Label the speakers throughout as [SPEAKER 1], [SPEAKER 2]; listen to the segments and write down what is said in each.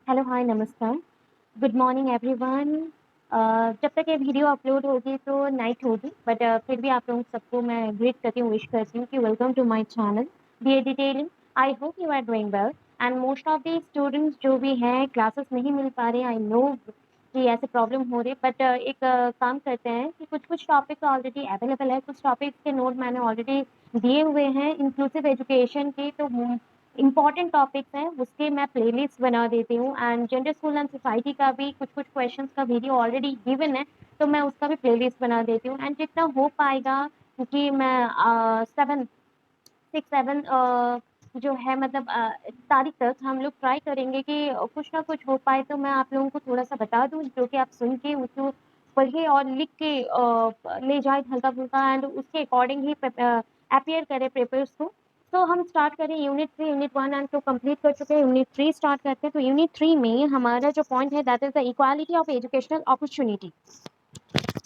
[SPEAKER 1] Hello, हाय, नमस्कार। Good morning everyone. जब तक ये वीडियो अपलोड होगी तो नाइट होगी, बट फिर भी आप लोगों सबको मैं ग्रीट करती हूँ, विश करती हूँ कि welcome to my channel BA detailing. I hope you are doing well and most of the students जो भी हैं क्लासेस नहीं मिल पा रहे। आई नो कि ऐसे प्रॉब्लम हो रहे, बट एक काम करते हैं कि कुछ कुछ टॉपिक्स ऑलरेडी अवेलेबल है, कुछ टॉपिक्स के नोट मैंने ऑलरेडी दिए हुए हैं इंक्लूसिव एजुकेशन के। तो इम्पॉर्टेंट टॉपिक्स हैं उसके मैं प्लेलिस्ट बना देती हूँ, and gender school and society का भी कुछ कुछ क्वेश्चंस का वीडियो ऑलरेडी गिवन है, तो मैं उसका भी प्लेलिस्ट बना देती हूँ। एंड जितना हो पाएगा, क्योंकि मैं 7 जो है मतलब तारीख तक हम लोग ट्राई करेंगे कि कुछ ना कुछ हो पाए, तो मैं आप लोगों को थोड़ा सा बता दूँ जो कि आप सुन के उसको पढ़िए और लिख के ले जाए हल्का फुल्का, एंड उसके अकॉर्डिंग ही अपियर करें पेपर्स को। तो हम स्टार्ट करें यूनिट 3, यूनिट 1 एंड 2 कंप्लीट कर चुके हैं, यूनिट 3 स्टार्ट करते हैं। तो यूनिट 3 में हमारा जो पॉइंट है that is the equality of educational opportunity.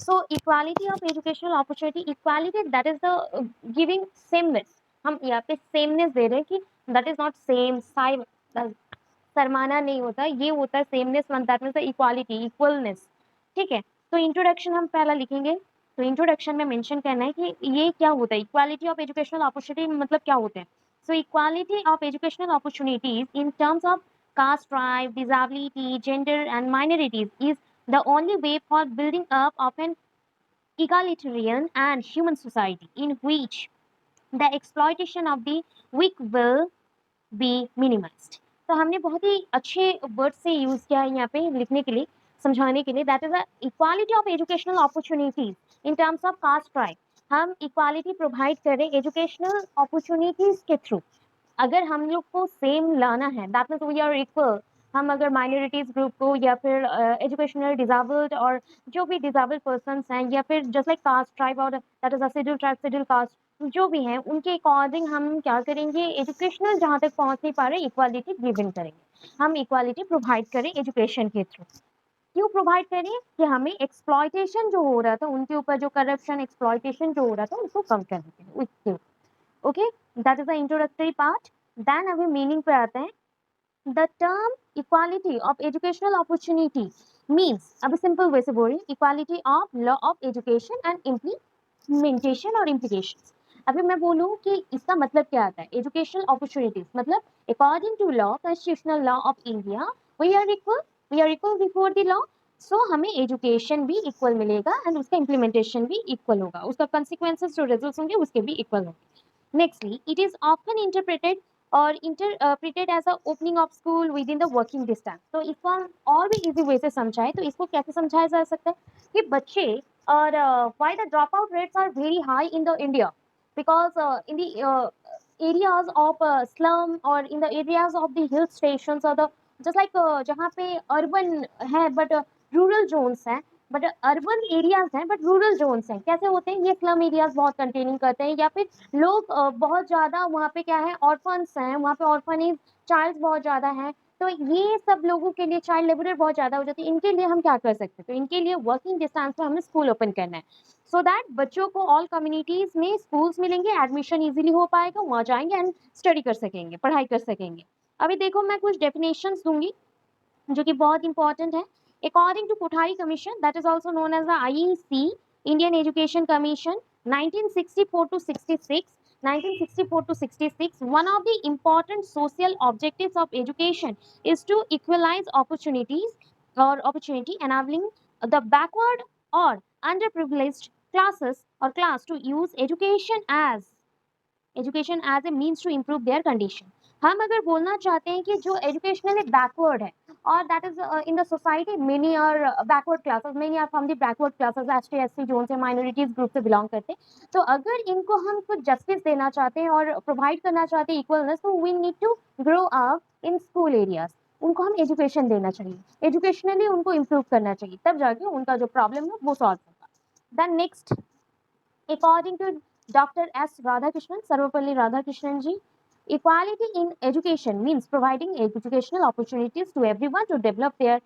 [SPEAKER 1] So equality of educational opportunity, equality that is the giving sameness। हम यहाँ पे sameness दे रहे हैं कि that is not same side, सरमाना नहीं होता, ये होता है sameness, that means the equality, equalness। ठीक है, तो इंट्रोडक्शन हम पहला लिखेंगे। तो इंट्रोडक्शन में मेंशन करना है कि ये क्या होता है, इक्वालिटी ऑफ एजुकेशनल अपॉर्चुनिटी मतलब क्या होते हैं। सो equality of educational opportunities in terms of caste, tribe, disability, gender, and minorities is the only way for building up of an egalitarian and human society in which the exploitation of the weak will be minimized। तो हमने बहुत ही अच्छे word से use किया है यहाँ पे लिखने के लिए, समझाने के लिए। That is the equality of educational opportunities in terms of caste tribe. हम इक्वालिटी प्रोवाइड करें एजुकेशनल अपॉर्चुनिटीज के थ्रू। अगर हम लोग को सेम लाना है that means we are equal. हम अगर माइनॉरिटीज ग्रुप को या फिर एजुकेशनल डिजेबल्ड और जो भी डिजेबल्ड पर्सन्स हैं, या फिर जस्ट लाइक कास्ट ट्राइब और that is a schedule tribe, schedule caste जो भी हैं, उनके अकॉर्डिंग हम क्या करेंगे, एजुकेशनल जहाँ तक पहुँच नहीं पा रहे इक्वालिटी गिवन करेंगे। हम इक्वालिटी प्रोवाइड करें एजुकेशन के थ्रू। क्यों प्रोवाइड करें कि हमें एक्सप्लॉयटेशन जो हो रहा था उनके ऊपर, जो करप्शन एक्सप्लॉयटेशन जो हो रहा था उसको कम करने के लिए उसके। Okay, that is the introductory part. Then अभी मीनिंग पे आते हैं। The term equality of educational opportunity means, अभी सिंपल वे से बोल रही, equality of law of education and implementation और इम्प्लीकेशन। अभी मैं बोलूँ कि इसका मतलब क्या आता है, एजुकेशनल अपॉर्चुनिटीज मतलब according to law, constitutional law of India, we are equal before the law. So हमें एजुकेशन भी इक्वल मिलेगा एंड उसका इम्प्लीमेंटेशन भी इक्वल होगा, उसका कंसिक्वेंसेस जो रिजल्ट्स होंगे उसके भी इक्वल होंगे। Nextly, it is often interpreted or interpreted as a opening of school within the working distance। तो इसको हम और भी इजी वे से समझाएं तो इसको कैसे समझाया जा सकता है कि बच्चे और why the dropout rates are very high in the India, because in the areas of slum or in the areas of the hill stations or the just like जहाँ पे urban है but rural zones हैं, but urban areas हैं but rural Jones हैं। कैसे होते हैं, ये स्लम एरियाज बहुत कंटेनिंग करते हैं, या फिर लोग बहुत ज़्यादा वहाँ पे क्या है, ऑर्फन्स हैं, वहाँ पे ऑर्फनेज चाइल्ड बहुत ज़्यादा हैं। तो ये सब लोगों के लिए चाइल्ड लेबर बहुत ज़्यादा हो जाती है। इनके लिए हम क्या कर सकते हैं, तो इनके लिए वर्किंग डिस्टेंस में हमें स्कूल ओपन करना है, सो दैट बच्चों को ऑल कम्युनिटीज़ में स्कूल्स मिलेंगे, एडमिशन ईजिली हो पाएगा, वहाँ जाएंगे एंड स्टडी कर सकेंगे, पढ़ाई कर सकेंगे। अभी देखो मैं कुछ डेफिनेशंस दूंगी जो कि बहुत इंपॉर्टेंट है। According to Kothari commission, that is also known as the IEC, Indian education commission, 1964 to 66, 1964 to 66, one of the important social objectives of education is to equalize opportunities or opportunity, enabling the backward or underprivileged classes or class to use education as a means to improve their condition। हम अगर बोलना चाहते हैं कि जो educationally backward है और that is in the society, many are backward classes, many are from the backward classes, ST SC zone से, माइनॉरिटीज ग्रुप से बिलोंग करते हैं। तो अगर इनको हम कुछ जस्टिस देना चाहते हैं और प्रोवाइड करना चाहते हैं इक्वलनेस, तो we need to grow up in school areas. उनको हम एजुकेशन देना चाहिए, एजुकेशनली उनको इम्प्रूव करना चाहिए, तब जाके उनका जो प्रॉब्लम है वो सॉल्व होगा। Then next, according to Dr. S. Radhakrishnan, Sarvapalli Radhakrishnan ji, equality in education means providing educational opportunities to everyone to develop their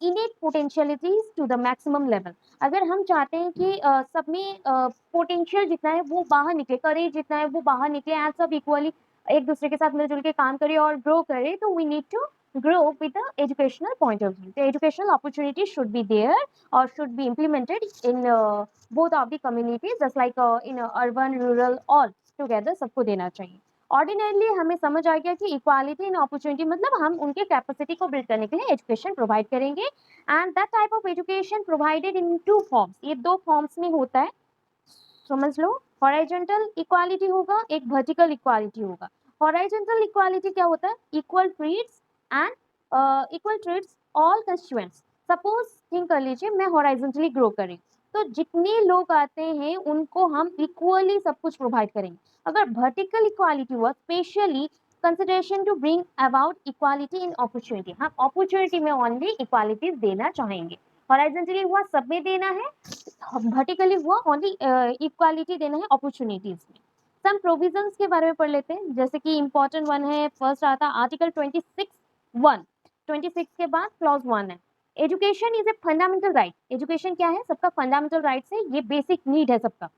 [SPEAKER 1] innate potentialities to the maximum level। अगर हम चाहते हैं कि सब में पोटेंशियल जितना है वो बाहर निकले, करेज जितना है वो बाहर निकले, एंड सब इक्वली एक दूसरे के साथ मिलजुल के काम करे और ग्रो करे, तो we need to grow with the educational point of view. The educational opportunities should be there or should be implemented in both of the communities, just like in urban, rural, all together सबको देना चाहिए. Ordinarily हमें समझ आ गया कि equality in opportunity मतलब हम उनके कैपेसिटी को बिल्ड करने के लिए एजुकेशन प्रोवाइड करेंगे and that type of education provided in two forms. ये दो फॉर्म्स में होता है, समझ लो. हॉराइजॉन्टल इक्वालिटी होगा, एक वर्टिकल इक्वालिटी होगा. हॉराइजॉन्टल इक्वालिटी क्या होता है? Equal treats and equal treats all constituents. Suppose think कर लीजिए मैं हॉराइजॉन्टली ग्रो करें तो जितने लोग आते हैं उनको हम इक्वली सब कुछ प्रोवाइड करेंगे. अगर वर्टिकल इक्वालिटी हुआ, specially consideration to bring about equality in opportunity, हम अपॉर्चुनिटी में ओनली इक्वालिटीज देना चाहेंगे. हॉराइजॉन्टली हुआ सब में देना है, वर्टिकली हुआ ओनली इक्वालिटी देना है अपॉर्चुनिटीज में. सम प्रोविजंस के बारे में पढ़ लेते हैं, जैसे कि इंपॉर्टेंट वन है, फर्स्ट आता आर्टिकल 26(1). 26 के बाद क्लॉज 1 है. Education is a fundamental right. Education क्या है? सबका फंडामेंटल राइट्स है, ये बेसिक नीड है सबका.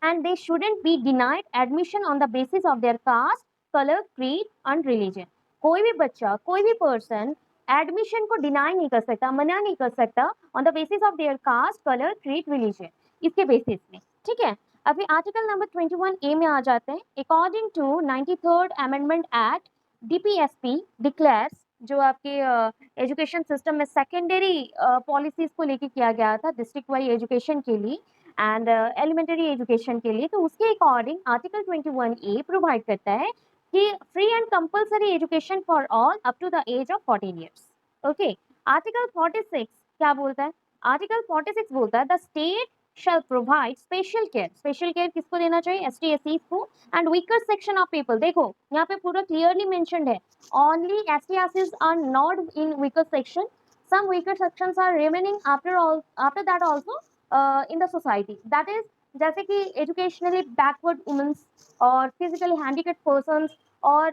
[SPEAKER 1] And they shouldn't be denied admission on the basis of their caste, colour, creed and religion. कोई भी बच्चा, कोई भी पर्सन एडमिशन को डिनाई नहीं कर सकता, मना नहीं कर सकता on the basis of their caste, colour, creed, religion, इसके बेसिस में. ठीक है. अभी आर्टिकल नंबर 21A में आ जाते हैं. According to 93rd amendment act, DPSP declares, जो आपके एजुकेशन सिस्टम में सेकेंडरी पॉलिसीज को लेके किया गया था डिस्ट्रिक्ट वाइज एजुकेशन के लिए एंड एलिमेंटरी एजुकेशन के लिए, तो उसके अकॉर्डिंग आर्टिकल 21A प्रोवाइड करता है कि free and compulsory education for all up to the age of 14 years. Okay. Article 46 क्या बोलता है? आर्टिकल 46 बोलता है the state shall provide special care. special care किसको देना चाहिए? ST/SCs को and weaker section of people. देखो यहाँ पे पूरा clearly mentioned है, only ST/SCs are not in weaker section. Some weaker sections are remaining after that also in the society. That is जैसे कि educationally backward women और physically handicapped persons or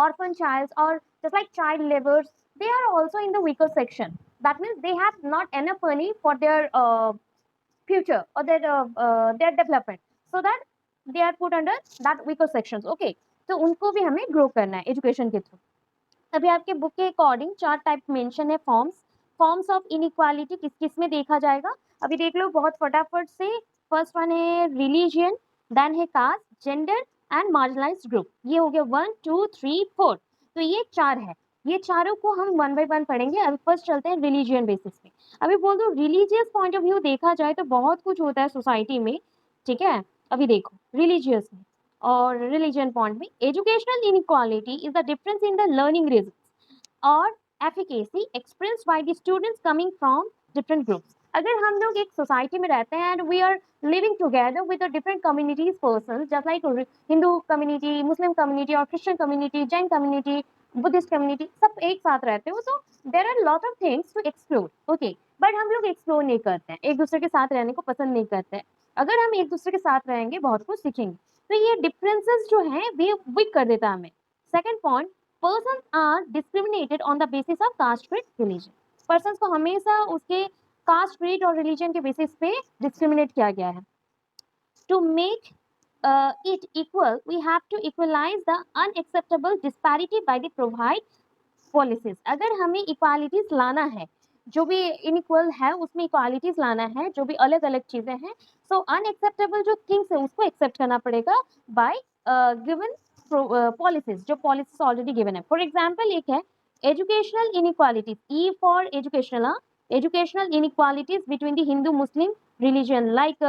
[SPEAKER 1] orphan childs or just like child laborers, they are also in the weaker section. That means they have not enough money for their future or their development, so that they are put under that weaker sections. Okay. तो उनको भी हमें grow करना है education के through. अभी आपके book के अकॉर्डिंग 4 टाइप मेंशन है फॉर्म्स. फॉर्म्स ऑफ इनइक्वालिटी किस किस में देखा जाएगा अभी देख लो बहुत फटाफट से. फर्स्ट वन है रिलीजियन, देन है caste, gender and marginalized group. ये हो गया 1 2 3 4. तो ये 4 है. ये चारों को हम वन बाय वन पढ़ेंगे. अभी फर्स्ट चलते हैं रिलीजियन बेसिस पे. अभी बोल दो रिलीजियस पॉइंट ऑफ व्यू देखा जाए तो बहुत कुछ होता है सोसाइटी में. ठीक है. अभी देखो रिलीजियस में और रिलीजन पॉइंट में, educational inequality is the difference in the learning results और efficacy experience by the students coming from different groups. अगर हम लोग एक सोसाइटी में रहते हैं and we are living together with different communities person, just like Hindu community, Muslim community और Christian community, Jain community, Buddhist community, सब एक साथ रहते हो, तो there are lot of things to explore. Okay. But हम लोग एक्सप्लोर नहीं करते हैं, एक दूसरे के साथ रहने को पसंद नहीं करते हैं. अगर हम एक दूसरे के साथ रहेंगे बहुत कुछ सीखेंगे. तो ये डिफरेंसेस जो हैं वे वीक कर देता है हमें. Second point, persons are discriminated on the basis of caste, creed, religion. Persons को हमेशा उसके कास्ट, क्रीड और रिलीजन के बेसिस पे डिस्क्रिमिनेट किया गया है. To make it equal, we have to equalize the unacceptable disparity by the provide policies. अगर हमें इक्वालिटीज लाना है, जो भी इनइक्वल है उसमें इक्वालिटीज लाना है, जो भी अलग अलग चीजें हैं, सो अनएक्सेप्टेबल जो थिंग्स है उसको एक्सेप्ट करना पड़ेगा बाय गिवन पॉलिसीज, जो पॉलिसीज ऑलरेडी गिवन है. फॉर एग्जाम्पल एक है educational inequalities, E for educational, educational inequalities between the Hindu Muslim religion, like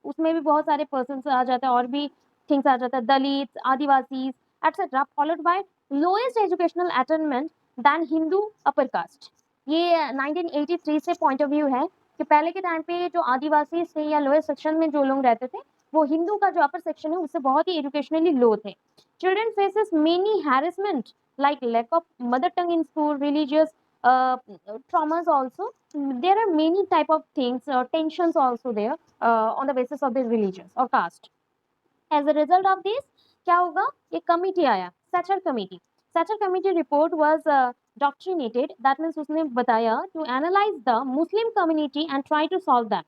[SPEAKER 1] उसमें भी बहुत सारे पर्सन आ जाता है और भी थिंग्स आ जाता है, Dalit, Adivasi etcetera, followed by lowest educational attainment than Hindu upper caste. ये 1983 से पॉइंट ऑफ व्यू है कि पहले के टाइम पे जो आदिवासी थे या लोअर सेक्शन में जो लोग रहते थे, वो हिंदू का जो अपर सेक्शन है उससे बहुत ही एजुकेशनली लो थे. Children faces many harassment like lack of mother tongue in school, religious traumas also. There are many type of things, tensions also there on the basis of the religions or caste. As a result of this क्या होगा, एक committee आया, Sachar committee. Sachar committee report was doctrinated, that means उसने बताया to analyze the Muslim community and try to solve that.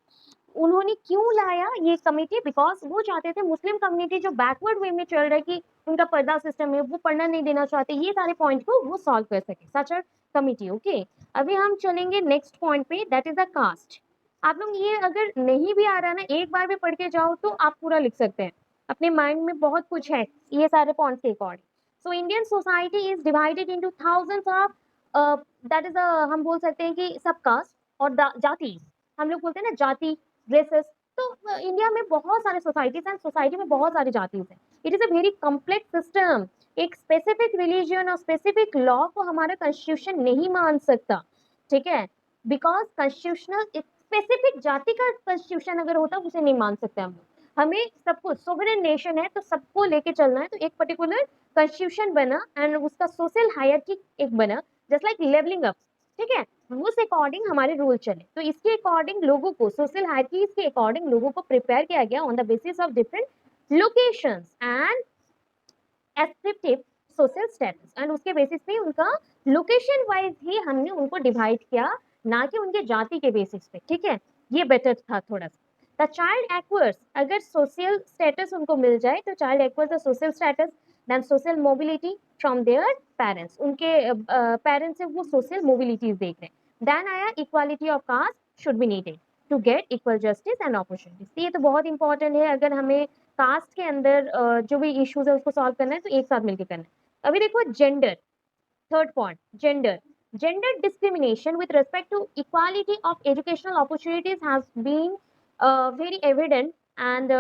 [SPEAKER 1] उन्होंने क्यों लाया ये कमेटी? बिकॉज वो चाहते थे मुस्लिम कम्युनिटी जो बैकवर्ड वे में चल रहा है कि उनका पर्दा सिस्टम है वो पढ़ना नहीं देना चाहते, ये सारे पॉइंट को वो सॉल्व कर सके, सच अ कमिटी। ओके, अभी हम चलेंगे नेक्स्ट पॉइंट पे, दैट इज द कास्ट। आप लोग ये अगर नहीं भी आ रहा ना, एक बार भी पढ़ के जाओ तो आप पूरा लिख सकते हैं, अपने माइंड में बहुत कुछ है ये सारे पॉइंट्स के according. So Indian society is divided into thousands of, that is हम बोल सकते हैं कि सब कास्ट और जाति, हम लोग बोलते हैं ना जाति, रेसेस। तो इंडिया में बहुत सारे सोसाइटीज हैं, सोसाइटी में बहुत सारी जातिज हैं। It is a very complex system. एक स्पेसिफिक रिलीजन और स्पेसिफिक लॉ को हमारा कॉन्स्टिट्यूशन नहीं मान सकता, ठीक है, बिकॉज कॉन्स्टिट्यूशनल स्पेसिफिक जाति का कॉन्स्टिट्यूशन अगर होता उसे नहीं मान सकते हम लोग। हमें सबको, सोवरेन नेशन है तो सबको लेके चलना है, तो एक पर्टिकुलर कॉन्स्टिट्यूशन बना एंड उसका सोशल हायरार्की एक बना, जस्ट लाइक लेवलिंग अप, ठीक है, उस अकॉर्डिंग हमारे रूल चले। तो इसके अकॉर्डिंग लोगों को, सोशल हायरार्कीज के अकॉर्डिंग लोगों को प्रिपेयर किया गया on the basis of different locations and ascriptive social status, and उसके बेसिस पे उनका लोकेशन वाइज ही हमने उनको डिवाइड किया, ना कि उनके जाति के बेसिस पे, ठीक है, ये बेटर था थोड़ा सा। द चाइल्ड एक्वायर्स, अगर सोशल स्टेटस उनको मिल जाए तो child acquires the social status then social mobility from their parents, उनके पेरेंट्स से वो सोशल मोबिलिटीज देख रहे हैं। देन आया equality of caste should be needed to get equal justice and opportunities. ये तो बहुत इंपॉर्टेंट है, अगर हमें कास्ट के अंदर जो भी इश्यूज है उसको सॉल्व करना है तो एक साथ मिलकर करना है। अभी देखो gender, third point, gender. Gender discrimination with respect to equality of educational opportunities has been very evident, and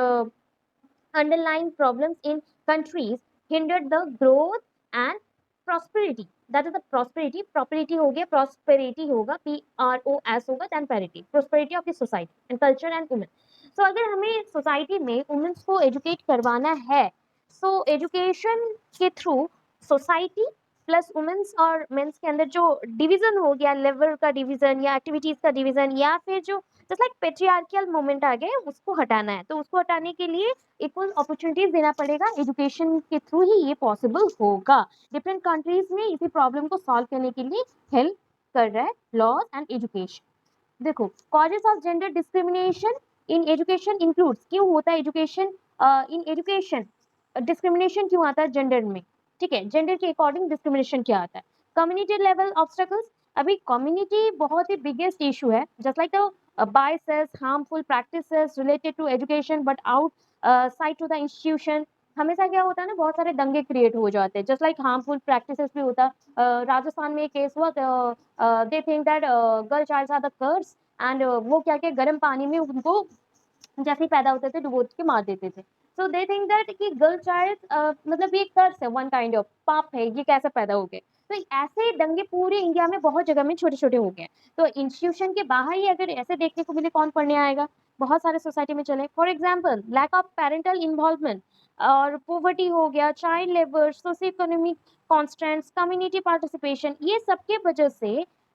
[SPEAKER 1] underlying problems in countries hindered the growth and prosperity. That is the prosperity, property हो गया, prosperity होगा, PROS होगा, then parity, prosperity of the society and culture and women. So अगर हमें society में women's को educate करवाना है, सो एजुकेशन के थ्रू सोसाइटी प्लस वुमेन्स और मेंस के अंदर जो डिवीजन हो गया, लेवल का डिवीजन या एक्टिविटीज का डिवीजन, या फिर जो जस्ट लाइक पेट्रियार्कियल मोमेंट आ गए, उसको हटाना है। तो उसको हटाने के लिए इक्वल अपॉर्चुनिटीज देना पड़ेगा, एजुकेशन के थ्रू ही ये पॉसिबल होगा। डिफरेंट कंट्रीज में इसी प्रॉब्लम को सॉल्व करने के लिए हेल्प कर रहा है लॉज एंड एजुकेशन। देखो, causes of gender discrimination in education includes, क्यों होता है एजुकेशन, इन एजुकेशन डिस्क्रिमिनेशन क्यों आता है जेंडर में, ठीक है, जेंडर के अकॉर्डिंग डिस्क्रिमिनेशन क्या आता है। कम्युनिटी लेवल ऑब्स्टेकल्स, अभी कम्युनिटी बहुत ही बिगेस्ट इशू है, just like biases, harmful practices related to education but outside to the institution। हमेशा क्या होता है ना, बहुत सारे दंगे क्रिएट हो जाते हैं, जस्ट लाइक हार्मफुल प्रैक्टिसेस भी होता है। राजस्थान में एक केस हुआ, they think that girl childs are the curse, and वो क्या क्या गर्म पानी में उनको जैसे ही पैदा होते थे डुबो के मार देते थे। सो दे थिंक दैट कि गर्ल चाइल्ड मतलब ये कर्स है, वन काइंड ऑफ पाप है, ये कैसे पैदा हो गए। तो ऐसे दंगे पूरे इंडिया में बहुत जगह में छोटे छोटे हो गए। तो इंस्टीट्यूशन के बाहर ही अगर ऐसे देखने को मिले, कौन पढ़ने आएगा, बहुत सारे सोसाइटी में चले। For example lack of parental involvement और पोवर्टी हो गया, child labour, socio economic constants, community participation, ये सबके वजह से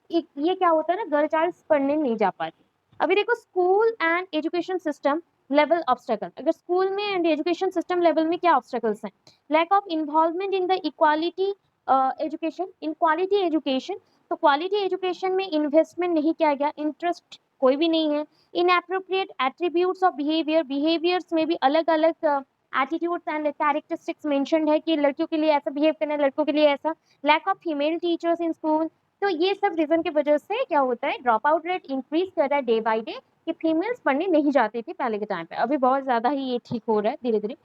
[SPEAKER 1] ये क्या होता है ना, गर्ल चाइल्ड पढ़ने नहीं जा पाती। अभी देखो school and education system level obstacle, अगर स्कूल में एंड एजुकेशन सिस्टम लेवल में क्या ऑब्स्टेकल्स हैं, lack of involvement in the equality education, in quality education, तो क्वालिटी एजुकेशन में इन्वेस्टमेंट नहीं किया गया, इंटरेस्ट कोई भी नहीं है। Inappropriate attributes of behaviour, behaviours में भी अलग अलग एटीट्यूड्स एंड कैरेक्टरिस्टिक्स मेंशन्ड है कि लड़कियों के लिए ऐसा बिहेव करना है, लड़कों के लिए ऐसा। Lack of female teachers in school, तो ये सब रीजन की वजह से क्या होता है, ड्रॉप आउट रेट इंक्रीज कर रहा है डे बाय डे, कि फीमेल्स पढ़ने नहीं जाती थी पहले के टाइम पे, अभी बहुत ज्यादा ही ये ठीक हो रहा है धीरे धीरे।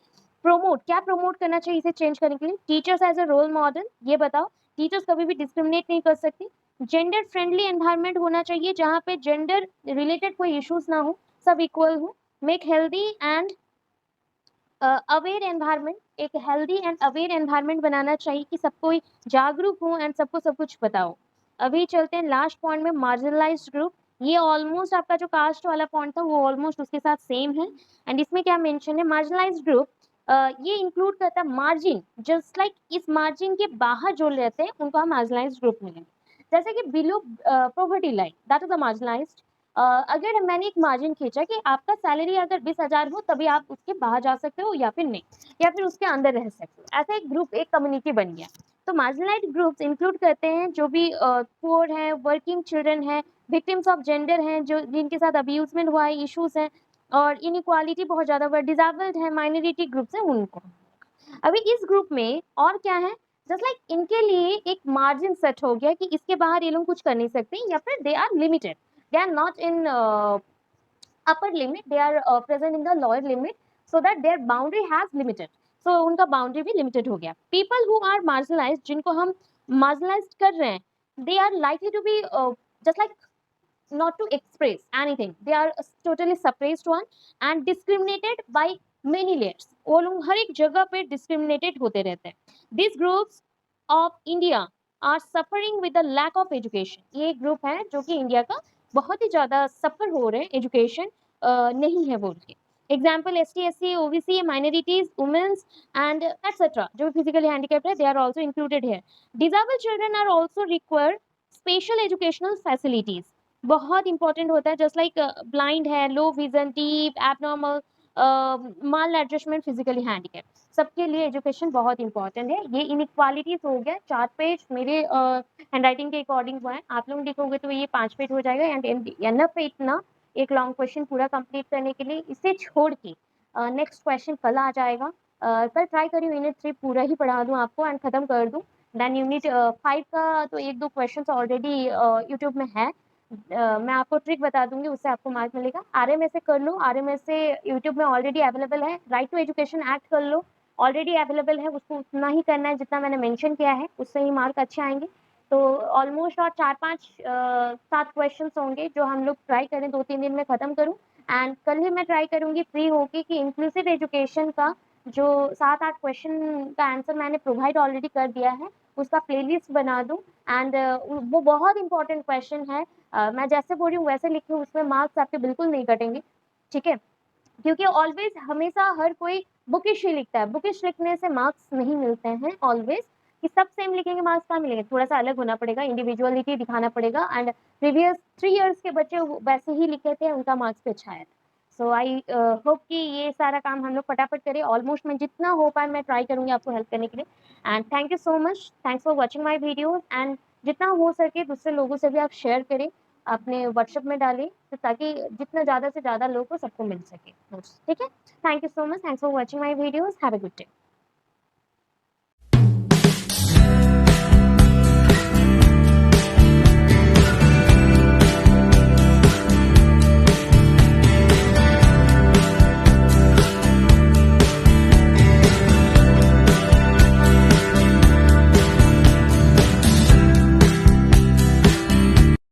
[SPEAKER 1] प्रोमोट, क्या प्रोमोट करना चाहिए इसे चेंज करने के लिए, teachers as a role model, ये बताओ, टीचर्स कभी भी डिस्क्रिमिनेट नहीं कर सकती। जेंडर फ्रेंडली एनवायरनमेंट होना चाहिए जहाँ पे जेंडर रिलेटेड कोई इश्यूज ना हो, सब इक्वल हो। Make healthy and aware environment, एक हेल्दी एंड अवेयर एनवायरनमेंट बनाना चाहिए कि सबको जागरूक हो एंड सबको सब कुछ बताओ। अभी चलते हैं लास्ट पॉइंट में, मार्जिनलाइज्ड ग्रुप। ये ऑलमोस्ट आपका जो कास्ट वाला पॉइंट था वो ऑलमोस्ट उसके साथ सेम है। एंड इसमें क्या मेंशन है, मार्जिनलाइज्ड ग्रुप ये इंक्लूड करता है मार्जिन, जस्ट लाइक इस मार्जिन के बाहर जो रहते हैं उनको हम मार्जिनलाइज्ड ग्रुप मिलेंगे। जैसे कि below poverty line, that is a marginalised. अगर मैंने एक मार्जिन खींचा कि आपका सैलरी अगर 20,000 हो तभी आप उसके बाहर जा सकते हो या फिर नहीं, या फिर उसके अंदर रह सकते हो, ऐसा एक ग्रुप, एक कम्युनिटी बन गया। तो मार्जिनलाइज्ड ग्रुप्स इंक्लूड करते हैं जो भी पुअर हैं, वर्किंग चिल्ड्रन हैं, विक्टिम्स ऑफ जेंडर हैं, जो जिनके साथ अब्यूजमेंट हुआ है, इश्यूज हैं, और इनइक्वालिटी बहुत ज़्यादा बढ़, डिसेबल्ड है, माइनॉरिटी ग्रुप्स है उनको। अभी इस ग्रुप में और क्या है, जस्ट लाइक इनके लिए एक मार्जिन सेट हो गया कि इसके बाहर ये लोग कुछ कर नहीं सकते, या फिर they are limited, they are not in upper limit, they are present in the lower limit, so that their boundary has limited, so उनका boundary भी limited हो गया। people who are marginalized, जिनको हम marginalized कर रहे हैं, they are likely to be just like not to express anything, they are totally suppressed one and discriminated by many layers, वो लोग हर एक जगह पे discriminated होते रहते हैं। these groups of India are suffering with the lack of education, ये group है जो कि इंडिया का बहुत ही ज़्यादा सफ़र हो रहे हैं, एजुकेशन नहीं है बोल के। Example S T S C O B C minorities womens and etcetera, जो फिजिकली हैंडीकैप्ड है, दे आर ऑल्सो इंक्लूडेड है। Disabled children are also require special educational facilities, बहुत इंपॉर्टेंट होता है, जस्ट लाइक ब्लाइंड है, low vision, deep abnormal, maladjustment, physically handicap, सबके लिए education बहुत इंपॉर्टेंट है। ये इनइक्वालिटीज हो गया, 4 पेज मेरे हैंडराइटिंग के अकॉर्डिंग हुआ है, आप लोग लिखोगे तो ये 5 पेज हो जाएगा एंड एनफ है इतना एक लॉन्ग क्वेश्चन पूरा कंप्लीट करने के लिए। इसे छोड़ के नेक्स्ट क्वेश्चन कल आ जाएगा, कल ट्राई करी यूनिट 3 पूरा ही पढ़ा दूं आपको एंड खत्म कर दूं। देन यूनिट 5 का तो 1-2 क्वेश्चन ऑलरेडी यूट्यूब में है, मैं आपको ट्रिक बता दूंगी, उससे आपको मार्क मिलेगा। आरएमएस से कर लो, आरएमएस से यूट्यूब में ऑलरेडी अवेलेबल है, राइट टू एजुकेशन एक्ट कर लो, ऑलरेडी अवेलेबल है, उसको उतना ही करना है जितना मैंने मेंशन किया है, उससे ही मार्क अच्छे आएंगे। तो ऑलमोस्ट और 4-5 7 क्वेश्चन होंगे जो हम लोग ट्राई करें 2-3 दिन में खत्म करूं। एंड कल ही मैं ट्राई करूंगी फ्री होके कि इंक्लूसिव एजुकेशन का जो 7-8 क्वेश्चन का आंसर मैंने प्रोवाइड ऑलरेडी कर दिया है, उसका प्लेलिस्ट बना दूं। एंड वो बहुत इंपॉर्टेंट क्वेश्चन है, मैं जैसे बोल रही हूँ वैसे लिखी हूँ, उसमें मार्क्स आपके बिल्कुल नहीं कटेंगे, ठीक है? क्योंकि ऑलवेज हमेशा हर कोई बुकिश ही लिखता है, बुकिश लिखने से मार्क्स नहीं मिलते हैं ऑलवेज, कि सब सेम लिखेंगे मार्क्स कहाँ मिलेंगे, थोड़ा सा अलग होना पड़ेगा, इंडिविजुअलिटी दिखाना पड़ेगा। एंड प्रीवियस 3 इयर्स के बच्चे वैसे ही लिखे थे, उनका मार्क्स भी अच्छा आया था। सो आई होप कि ये सारा काम हम लोग फटाफट करें, ऑलमोस्ट मैं जितना हो पाए मैं ट्राई करूंगी आपको हेल्प करने के लिए। And thank you so much, thanks for watching my videos. And जितना हो सके दूसरे लोगों से भी आप शेयर करें, अपने व्हाट्सएप में डालें, तो ताकि जितना ज़्यादा से ज़्यादा लोगों को सबको मिल सके नोट्स, ठीक है? Thank you so much, thanks for watching my videos, have a good day.